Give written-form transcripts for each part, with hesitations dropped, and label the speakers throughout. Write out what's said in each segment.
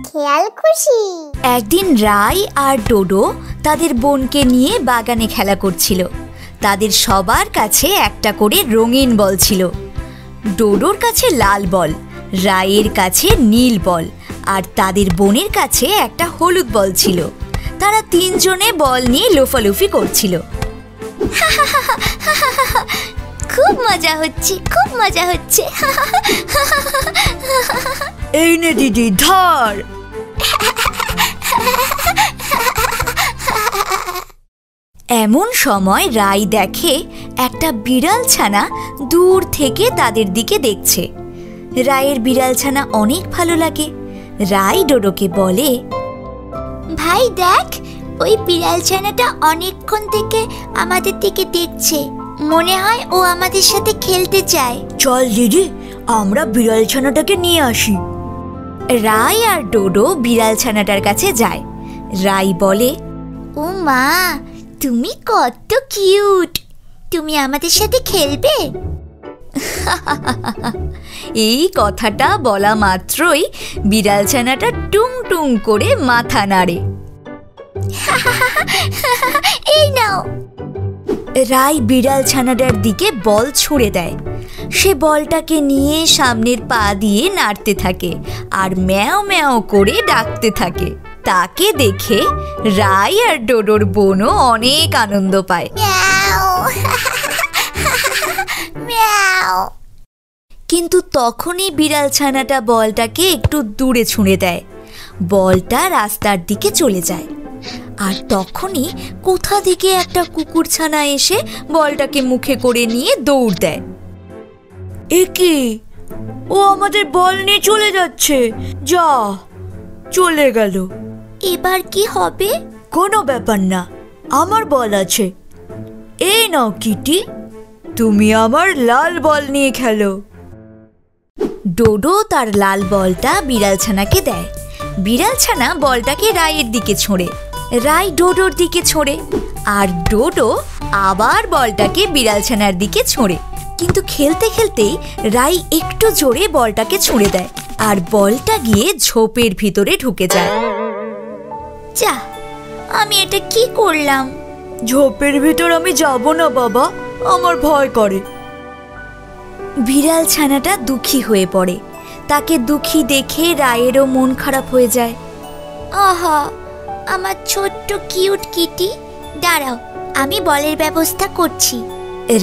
Speaker 1: খেয়াল খুশি।
Speaker 2: একদিন রাই আর ডোডো তাদের বোনকে নিয়ে বাগানে খেলা করছিল। তাদের সবার কাছে একটা করে রঙিন বল ছিল। ডোডোর কাছে লাল বল, রায়ের কাছে নীল বল, আর তাদের বোনের কাছে একটা হলুদ বল ছিল। তারা তিনজনে বল নিয়ে লোফালুফি করছিল। খুব মজা হচ্ছে, খুব মজা হচ্ছে।
Speaker 3: এই নে দিদি, ধর।
Speaker 2: এমন সময় রাই দেখে একটা বিড়াল ছানা দূর থেকে তাদের দিকে দেখছে। রায়ের বিড়াল ছানা অনেক ভালো লাগে। রাই ডোডোকে বলে,
Speaker 1: ভাই দেখ, ওই বিড়াল ছানাটা অনেকক্ষণ থেকে আমাদের দিকে দেখছে। মনে হয় ও আমাদের সাথে খেলতে চায়।
Speaker 3: চল দিদি, আমরা বিড়াল ছানাটাকে নিয়ে আসি।
Speaker 2: রাই আর ডোডো বিড়াল ছানাটার কাছে যায়। রাই বলে,
Speaker 1: ও মা, তুমি কত কিউট, তুমি আমাদের সাথে খেলবে?
Speaker 2: এই কথাটা বলা মাত্রই বিড়াল ছানাটা টুং টুং করে মাথা নাড়ে।
Speaker 1: এই নাও।
Speaker 2: রাই বিড়াল ছানাটার দিকে বল ছুঁড়ে দেয়। সে বলটাকে নিয়ে সামনের পা দিয়ে নাড়তে থাকে আর ম্যাও ম্যাও করে ডাকতে থাকে। তাকে দেখে রাই আর ডোডোর বোনও অনেক আনন্দ পায়। কিন্তু তখনই বিড়াল ছানাটা বলটাকে একটু দূরে ছুঁড়ে দেয়। বলটা রাস্তার দিকে চলে যায়। আর তখনই কোথা থেকে একটা কুকুর ছানা এসে বলটাকে মুখে করে নিয়ে দৌড় দেয়।
Speaker 3: এ কি, ও আমাদের বল নিয়ে চলে যাচ্ছে। যা, চলে গেল।
Speaker 1: এবার কি হবে?
Speaker 3: কোনো ব্যাপার না, আমার বল আছে। এই নাও কিটি, তুমি আমার লাল বল নিয়ে খেলো।
Speaker 2: ডোডো তার লাল বলটা বিড়াল ছানাকে দেয়। বিড়াল ছানা বলটাকে রায়ের দিকে ছোঁড়ে। রাই ডোডোর দিকে ছোঁড়ে, আর ডোডো আবার বলটাকে বিড়াল ছানার দিকে ছোঁড়ে। কিন্তু খেলতে খেলতেই রাই একটু জোরে বলটাকে ছুঁড়ে দেয়, আর বলটা গিয়ে ঝোপের ভিতরে ঢুকে যায়।
Speaker 1: যা, আমি এটা কি করলাম?
Speaker 3: ঝোপের ভিতর আমি যাব না বাবা, আমার ভয় করে।
Speaker 2: বিড়াল ছানাটা দুঃখী হয়ে পড়ে। তাকে দুঃখী দেখে রায়েরও মন খারাপ হয়ে যায়।
Speaker 1: আহা, আমার ছোট্ট কিউট কিটি, দাঁড়াও, আমি বলের ব্যবস্থা করছি।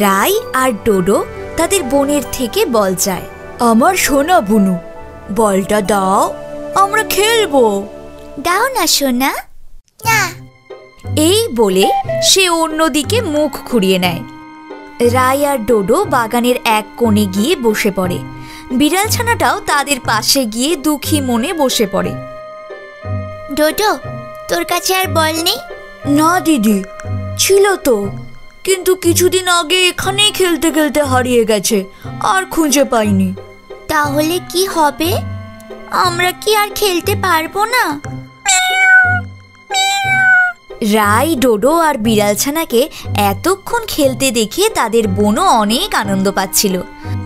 Speaker 2: রাই আর ডোডো তাদের বোনের থেকে বল চায়।
Speaker 3: আমার সোনা বুনু, বলটা দাও, আমরা খেলবো।
Speaker 1: দাও না সোনা। না।
Speaker 2: এই বলে সে অন্যদিকে মুখ ঘুরিয়ে নেয়। রাই আর ডোডো বাগানের এক কোণে গিয়ে বসে পড়ে। বিড়াল ছানাটাও তাদের পাশে গিয়ে দুঃখী মনে বসে পড়ে।
Speaker 1: ডোডো, তোর কাছে আর বল নেই?
Speaker 3: না দিদি, ছিল তো, কিন্তু কিছুদিন আগে এখানেই খেলতে খেলতে হারিয়ে গেছে, আর খুঁজে পাইনি।
Speaker 1: তাহলে কি হবে? আমরা কি আর খেলতে পারবো না?
Speaker 2: রাই ডোডো আর বিড়াল ছানাকে এতক্ষণ খেলতে দেখে তাদের বোনও অনেক আনন্দ পাচ্ছিল।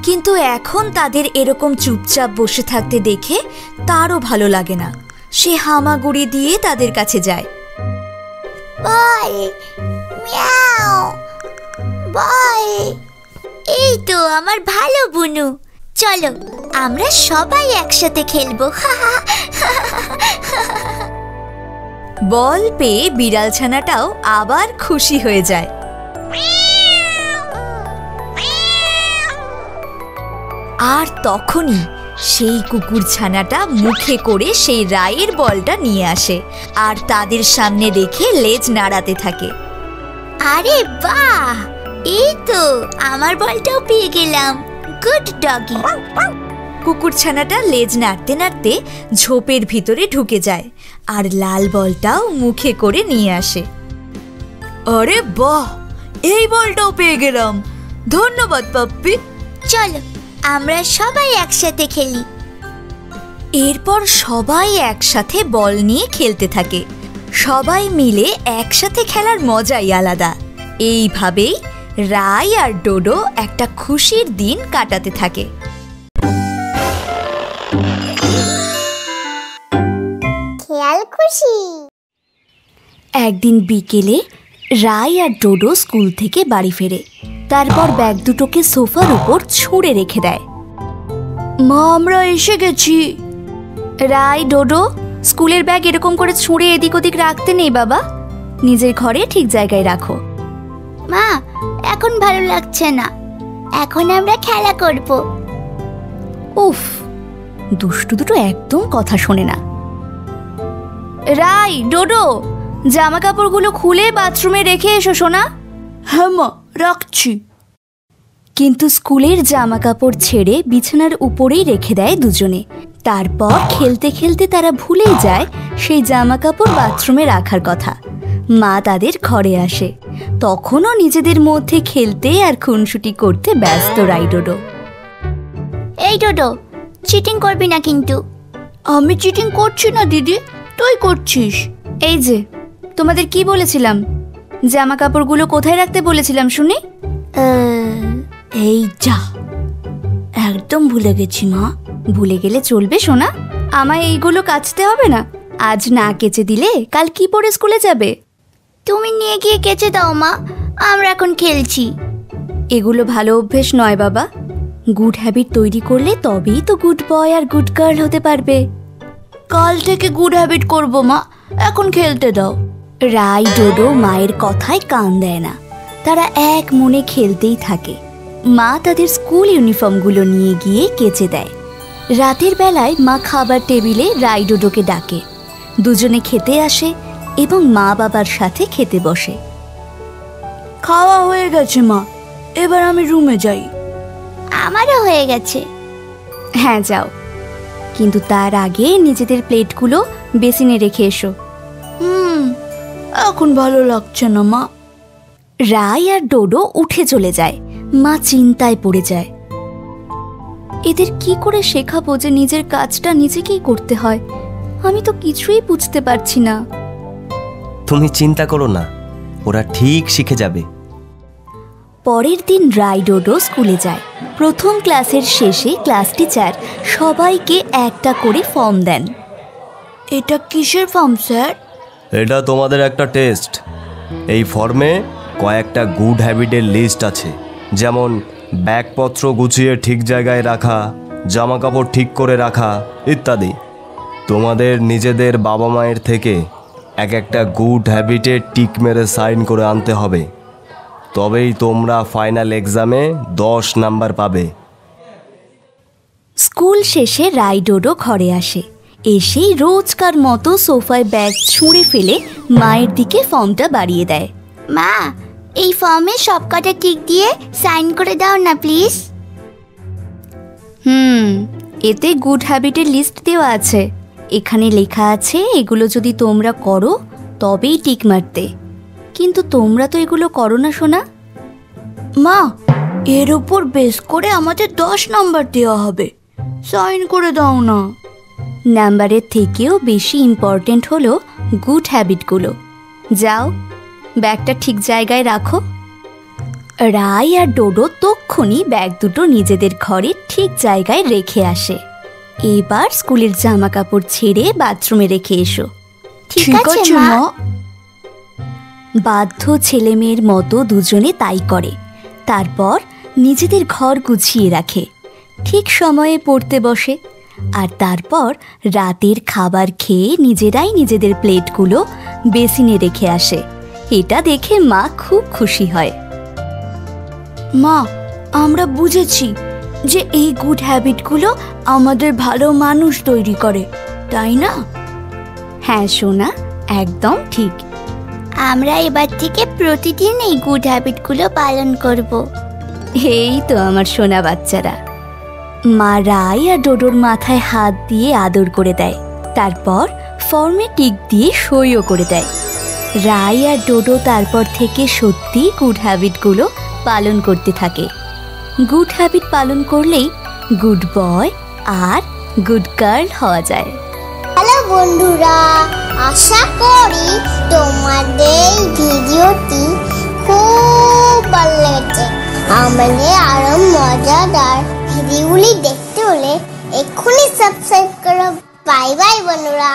Speaker 2: কিন্তু এখন তাদের এরকম চুপচাপ বসে থাকতে দেখে তারও ভালো লাগে না। সে হামাগুড়ি দিয়ে তাদের কাছে যায়।
Speaker 1: বল, মিয়াও, বল। এই তো আমার ভালো বুনু, চলো আমরা সবাই একসাথে খেলবো।
Speaker 2: বল পেয়ে বিড়াল ছানাটাও আবার খুশি হয়ে যায়। আর তখনই সেই কুকুর ছানাটা মুখে করে সেই রায়ের বলটা নিয়ে আসে আর তাদের সামনে রেখে লেজ নাড়াতে থাকে।
Speaker 1: আরে বাহ, এই তো আমার বলটাও পেয়ে গেলাম। Good doggy.
Speaker 2: কুকুর ছানাটা লেজ নাড়তে নাড়তে ঝোপের ভিতরে ঢুকে যায় আর লাল বলটাও মুখে করে নিয়ে আসে।
Speaker 3: আরে বাহ, এই বলটাও পেয়ে গেলাম। ধন্যবাদ পাপ্পি।
Speaker 1: চলো আমরা সবাই একসাথে খেলি।
Speaker 2: এরপর সবাই একসাথে বল নিয়ে খেলতে থাকে। সবাই মিলে একসাথে খেলার মজাই আলাদা। এইভাবেই রাই আর ডোডো একটা খুশির দিন কাটাতে থাকে।
Speaker 1: খুশি।
Speaker 2: একদিন বিকেলে রাই আর ডোডো স্কুল থেকে বাড়ি ফেরে। তারপর ব্যাগ দুটোকে সোফার উপর ছুঁড়ে রেখে দেয়।
Speaker 3: মা, আমরা এসে গেছি।
Speaker 2: রাই, ডোডো, স্কুলের ব্যাগ এরকম করে ছুঁড়ে এদিক ওদিক রাখতে নেই বাবা, নিজের ঘরে ঠিক জায়গায় রাখো।
Speaker 1: মা, এখন ভালো লাগছে না, এখন আমরা খেলা করব।
Speaker 2: উফ, দুষ্টু দুটো একদম কথা শোনে না। রাই, ডোডো, জামা কাপড়গুলো খুলে বাথরুমে রেখে এসো সোনা।
Speaker 3: হ্যাঁ মা, রাখছি।
Speaker 2: কিন্তু স্কুলের জামা কাপড় ছেড়ে বিছানার উপরেই রেখে দেয় দুজনে। তারপর খেলতে খেলতে তারা ভুলেই যায় সেই জামা কাপড় বাথরুমে রাখার কথা। মা তাদের ঘরে আসে, তখনও নিজেদের মধ্যে খেলতে আর খুনসুটি করতে ব্যস্ত রাই ডোডো।
Speaker 1: এই ডোডো, চিটিং করবি না কিন্তু।
Speaker 3: আমি চিটিং করছি না দিদি, তুই করছিস।
Speaker 2: এই যে, তোমাদের কি বলেছিলাম? জামা কাপড়গুলো কোথায় রাখতে বলেছিলাম শুনি?
Speaker 3: এই যা, একদম ভুলে গেছি মা।
Speaker 2: ভুলে গেলে চলবে সোনা, আমায় এইগুলো কাচতে হবে না। আজ না কেচে দিলে কাল কি পরে স্কুলে যাবে?
Speaker 1: তুমি নিয়ে গিয়ে কেচে দাও মা, আমরা এখন খেলছি।
Speaker 2: এগুলো ভালো অভ্যেস নয় বাবা। গুড হ্যাবিট তৈরি করলে তবেই তো গুড বয় আর গুড গার্ল হতে পারবে।
Speaker 3: কাল থেকে গুড হ্যাবিট করব মা, এখন খেলতে দাও।
Speaker 2: রাই ডোডো মায়ের কথায় কান দেয় না, তারা এক মনে খেলতেই থাকে। মা তাদের স্কুল ইউনিফর্মগুলো নিয়ে গিয়ে কেচে দেয়। রাতের বেলায় মা খাবার টেবিলে রাই ডোডোকে ডাকে। দুজনে খেতে আসে এবং মা বাবার সাথে খেতে বসে।
Speaker 3: খাওয়া হয়ে গেছে মা, এবার আমি রুমে যাই।
Speaker 1: আমারও হয়ে গেছে।
Speaker 2: হ্যাঁ যাও, কিন্তু তার আগে নিজেদের প্লেটগুলো বেসিনে রেখে এসো।
Speaker 3: এখন ভালো লাগছে না মা।
Speaker 2: রাই আর ডোডো উঠে চলে যায়। মা চিন্তায় পড়ে যায়, এদের কি করে শেখাবো যে নিজের কাজটা নিজেকেই করতে হয়? আমি তো কিছুই বুঝতে পারছি না।
Speaker 4: তুমি চিন্তা করো না, ওরা ঠিক শিখে যাবে।
Speaker 2: পরের দিন রাই ডোডো স্কুলে যায়। প্রথম ক্লাসের শেষে ক্লাস টিচার সবাইকে একটা করে ফর্ম দেন।
Speaker 3: এটা কিসের ফর্ম স্যার?
Speaker 4: এটা তোমাদের একটা টেস্ট। এই ফর্মে কয়েকটা গুড হ্যাবিটের লিস্ট আছে, যেমন ব্যাগপত্র গুছিয়ে ঠিক জায়গায় রাখা, জামা কাপড় ঠিক করে রাখা ইত্যাদি। তোমাদের নিজেদের বাবা মায়ের থেকে এক একটা গুড হ্যাবিটে টিক মেরে সাইন করে আনতে হবে, তবেই তোমরা ফাইনাল এক্সামে 10 নাম্বার পাবে।
Speaker 2: স্কুল শেষে রাই ডোডো ঘরে আসে। এসেই রোজকার মতো সোফায় ব্যাগ ছুঁড়ে ফেলে মায়ের দিকে ফর্মটা বাড়িয়ে দেয়।
Speaker 1: মা, এই ফর্মে সব কটা টিক দিয়ে সাইন করে দাও না প্লিজ।
Speaker 2: এতে গুড হ্যাবিটের লিস্ট দেওয়া আছে। এখানে লেখা আছে এগুলো যদি তোমরা করো তবেই টিক মারতে, কিন্তু তোমরা তো এগুলো করো না সোনা।
Speaker 3: মা, এর উপর বেস করে আমাদের 10 নাম্বার দেওয়া হবে, সাইন করে দাও না।
Speaker 2: নাম্বারের থেকেও বেশি ইম্পর্টেন্ট হলো গুড হ্যাবিটগুলো। যাও, ব্যাগটা ঠিক জায়গায় রাখো। রাই আর ডোডো তক্ষুনি ব্যাগ দুটো নিজেদের ঘরে ঠিক জায়গায় রেখে আসে। এবার স্কুলের জামা কাপড় ছেড়ে বাথরুমে রেখে এসো।
Speaker 1: ঠিক আছে মা।
Speaker 2: বাধ্য ছেলে মেয়ের মতো দুজনে তাই করে। তারপর নিজেদের ঘর গুছিয়ে রাখে, ঠিক সময়ে পড়তে বসে, আর তারপর রাতের খাবার খেয়ে নিজেরাই নিজেদের প্লেটগুলো বেসিনে রেখে আসে। এটা দেখে মা খুব খুশি হয়।
Speaker 3: মা, আমরা বুঝেছি যে এই গুড হ্যাবিটগুলো আমাদের ভালো মানুষ তৈরি করে, তাই না?
Speaker 2: হ্যাঁ সোনা, একদম ঠিক।
Speaker 1: আমরা এবার থেকে প্রতিদিন এই গুড হ্যাবিটগুলো পালন করব।
Speaker 2: এই তো আমার সোনা বাচ্চারা। মা রাই আর ডোডোর মাথায় হাত দিয়ে আদর করে দেয়, তারপর ফর্মে টিক দিয়ে সইও করে দেয়। রাই আর ডোডো তারপর থেকে সত্যি গুড হ্যাবিটগুলো পালন করতে থাকে। গুড হ্যাবিট পালন করলেই গুড বয় আর গুড গার্ল হওয়া যায়।
Speaker 5: হ্যালো বন্ধুরা, আশা করি তোমাদের ভিডিওটি খুব ভালো লেগেছে। আমাদের আরো মজাদার ভিডিওগুলি দেখতে হলে এক্ষুনি সাবস্ক্রাইব করো। বাই বাই বন্ধুরা।